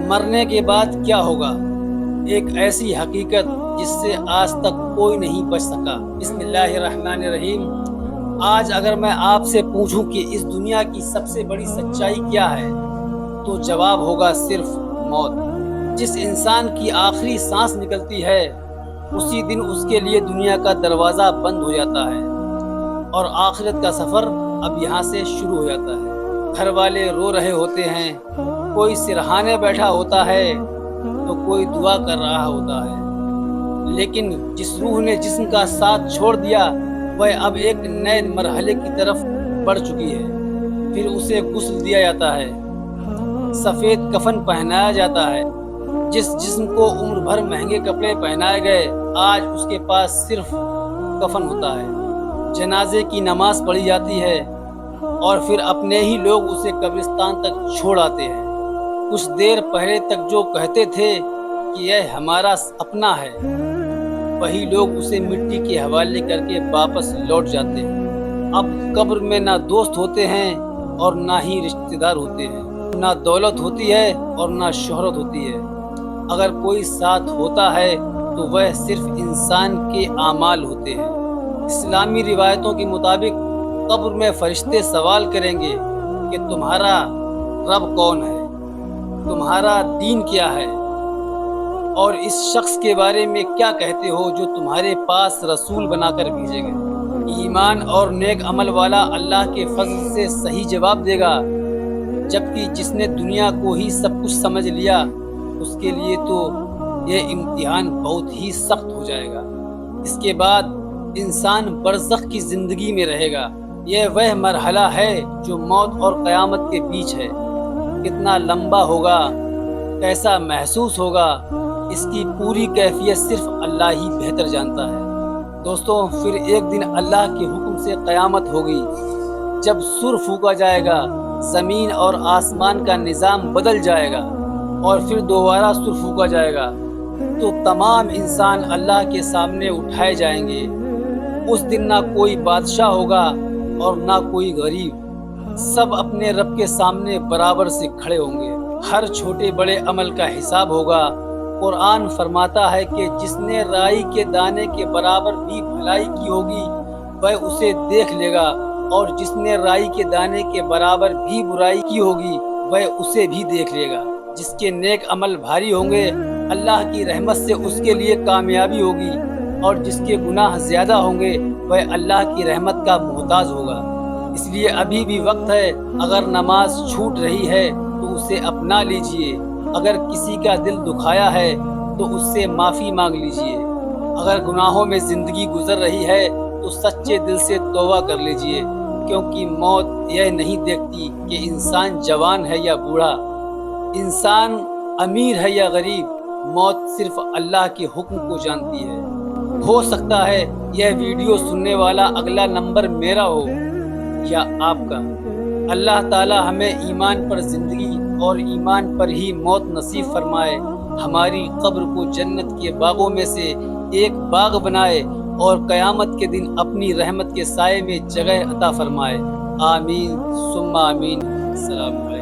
مرنے کے بعد کیا ہوگا؟ ایک ایسی حقیقت جس سے آج تک کوئی نہیں بچ سکا۔ بسم اللہ الرحمن الرحیم۔ آج اگر میں آپ سے پوچھوں کہ اس دنیا کی سب سے بڑی سچائی کیا ہے تو جواب ہوگا صرف موت۔ جس انسان کی آخری سانس نکلتی ہے اسی دن اس کے لیے دنیا کا دروازہ بند ہو جاتا ہے اور آخرت کا سفر اب یہاں سے شروع ہو جاتا ہے۔ گھر والے رو رہے ہوتے ہیں، کوئی سرہانے بیٹھا ہوتا ہے تو کوئی دعا کر رہا ہوتا ہے، لیکن جس روح نے جسم کا ساتھ چھوڑ دیا وہ اب ایک نئے مرحلے کی طرف بڑھ چکی ہے۔ پھر اسے غسل دیا جاتا ہے، سفید کفن پہنایا جاتا ہے۔ جس جسم کو عمر بھر مہنگے کپڑے پہنائے گئے آج اس کے پاس صرف کفن ہوتا ہے۔ جنازے کی نماز پڑھی جاتی ہے اور پھر اپنے ہی لوگ اسے قبرستان تک چھوڑ آتے ہیں۔ کچھ دیر پہلے تک جو کہتے تھے کہ یہ ہمارا اپنا ہے، وہی لوگ اسے مٹی کے حوالے کر کے واپس لوٹ جاتے ہیں۔ اب قبر میں نہ دوست ہوتے ہیں اور نہ ہی رشتہ دار ہوتے ہیں، نہ دولت ہوتی ہے اور نہ شہرت ہوتی ہے۔ اگر کوئی ساتھ ہوتا ہے تو وہ صرف انسان کے اعمال ہوتے ہیں۔ اسلامی روایتوں کے مطابق قبر میں فرشتے سوال کریں گے کہ تمہارا رب کون ہے، تمہارا دین کیا ہے، اور اس شخص کے بارے میں کیا کہتے ہو جو تمہارے پاس رسول بنا کر بھیجے گئے۔ ایمان اور نیک عمل والا اللہ کے فضل سے صحیح جواب دے گا، جبکہ جس نے دنیا کو ہی سب کچھ سمجھ لیا اس کے لیے تو یہ امتحان بہت ہی سخت ہو جائے گا۔ اس کے بعد انسان برزخ کی زندگی میں رہے گا۔ یہ وہ مرحلہ ہے جو موت اور قیامت کے بیچ ہے۔ کتنا لمبا ہوگا، کیسا محسوس ہوگا، اس کی پوری کیفیت صرف اللہ ہی بہتر جانتا ہے۔ دوستوں، پھر ایک دن اللہ کے حکم سے قیامت ہوگی، جب سر پھونکا جائے گا، زمین اور آسمان کا نظام بدل جائے گا اور پھر دوبارہ سر پھونکا جائے گا تو تمام انسان اللہ کے سامنے اٹھائے جائیں گے۔ اس دن نہ کوئی بادشاہ ہوگا اور نہ کوئی غریب، سب اپنے رب کے سامنے برابر سے کھڑے ہوں گے۔ ہر چھوٹے بڑے عمل کا حساب ہوگا۔ قرآن فرماتا ہے کہ جس نے رائی کے دانے کے برابر بھی بھلائی کی ہوگی وہ اسے دیکھ لے گا، اور جس نے رائی کے دانے کے برابر بھی برائی کی ہوگی وہ اسے بھی دیکھ لے گا۔ جس کے نیک عمل بھاری ہوں گے اللہ کی رحمت سے اس کے لیے کامیابی ہوگی، اور جس کے گناہ زیادہ ہوں گے وہ اللہ کی رحمت کا محتاج ہوگا۔ اس لیے ابھی بھی وقت ہے، اگر نماز چھوٹ رہی ہے تو اسے اپنا لیجئے، اگر کسی کا دل دکھایا ہے تو اس سے معافی مانگ لیجئے، اگر گناہوں میں زندگی گزر رہی ہے تو سچے دل سے توبہ کر لیجئے، کیونکہ موت یہ نہیں دیکھتی کہ انسان جوان ہے یا بوڑھا، انسان امیر ہے یا غریب، موت صرف اللہ کے حکم کو جانتی ہے۔ ہو سکتا ہے یہ ویڈیو سننے والا اگلا نمبر میرا ہو یا آپ کا۔ اللہ تعالی ہمیں ایمان پر زندگی اور ایمان پر ہی موت نصیب فرمائے، ہماری قبر کو جنت کے باغوں میں سے ایک باغ بنائے اور قیامت کے دن اپنی رحمت کے سائے میں جگہ عطا فرمائے۔ آمین ثم آمین۔ السلام علیکم۔